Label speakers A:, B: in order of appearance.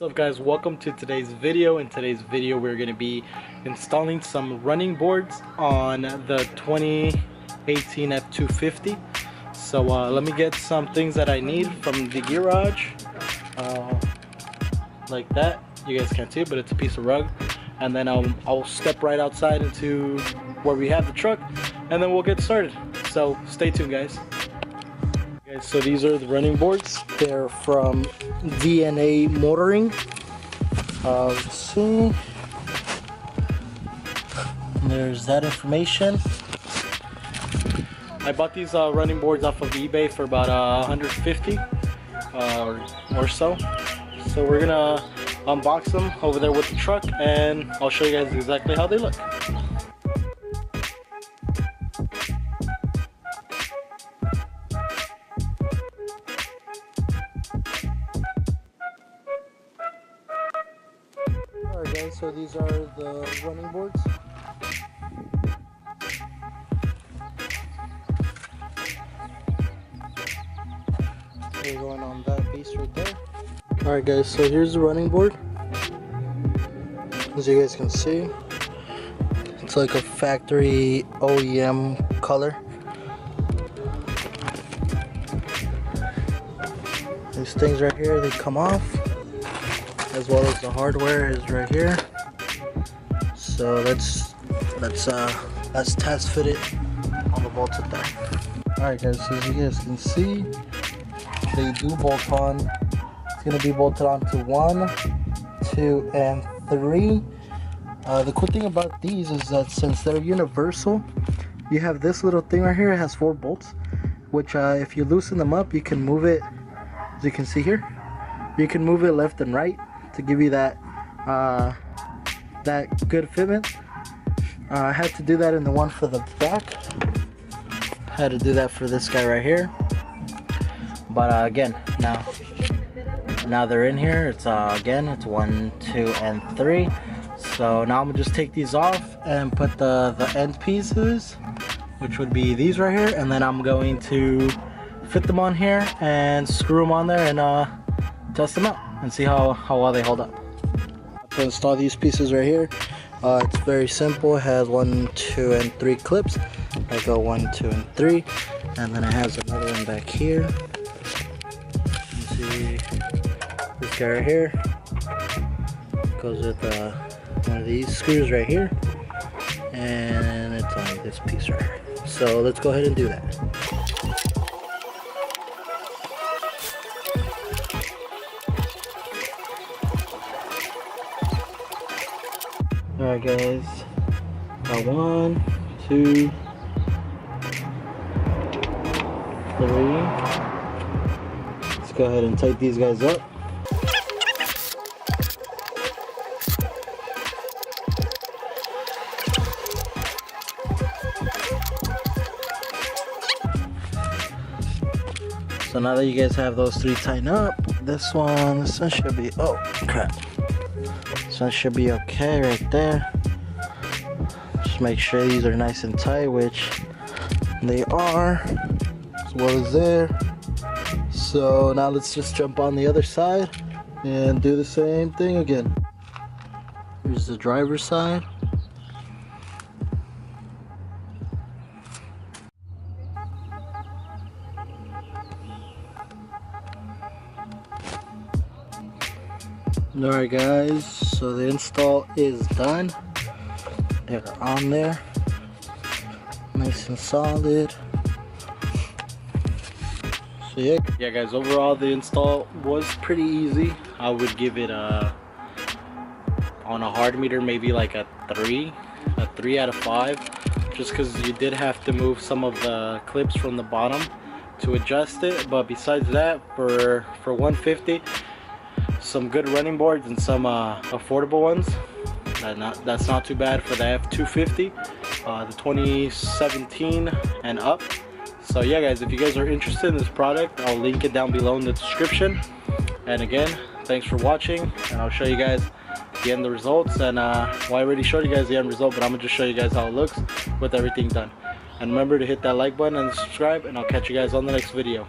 A: What's up guys, welcome to today's video. In today's video we're going to be installing some running boards on the 2018 F250. So let me get some things that I need from the garage, like that. You guys can't see it, but it's a piece of rug. And then I'll step right outside into where we have the truck, and then we'll get started. So stay tuned guys. So these are the running boards. They're from DNA Motoring. Let's see. There's that information. I bought these running boards off of eBay for about 150 or so. So we're gonna unbox them over there with the truck, and I'll show you guys exactly how they look. Alright guys, so these are the running boards. They're going on that piece right there. Alright guys, so here's the running board. As you guys can see, it's like a factory OEM color. These things right here, they come off, as well as the hardware is right here. So let's test fit it on the bolts up there. Alright guys, so as you guys can see, they do bolt on. It's going to be bolted onto 1, 2, and 3. The cool thing about these is that since they're universal, you have this little thing right here. It has 4 bolts, which if you loosen them up, you can move it, as you can see here, you can move it left and right to give you that that good fitment. I had to do that in the one for the back. I had to do that for this guy right here. But again, now they're in here. It's again, it's 1, 2, and 3. So now I'm gonna just take these off and put the end pieces, which would be these right here, and then I'm going to fit them on here and screw them on there and test them out and see how well they hold up. To install these pieces right here, it's very simple. It has 1, 2, and 3 clips. I go 1, 2, and 3, and then it has another one back here. You see this guy right here goes with one of these screws right here, and it's on this piece right here. So let's go ahead and do that. Alright guys, got 1, 2, 3. Let's go ahead and tighten these guys up. So now that you guys have those 3 tightened up, this one should be, oh crap. This one should be okay right there. Just make sure these are nice and tight, which they are, as well as there. So now let's just jump on the other side and do the same thing again. Here's the driver's side. Alright guys, so the install is done. They're on there, nice and solid. So yeah guys, overall the install was pretty easy. I would give it on a hard meter maybe like a 3 out of 5, just because you did have to move some of the clips from the bottom to adjust it. But besides that, for 150, some good running boards and some affordable ones. That's not too bad for the F250, the 2017 and up. So yeah guys, if you guys are interested in this product, I'll link it down below in the description. And again, thanks for watching, and I'll show you guys the end results. And well, I already showed you guys the end result, but I'm gonna just show you guys how it looks with everything done. And remember to hit that like button and subscribe, and I'll catch you guys on the next video.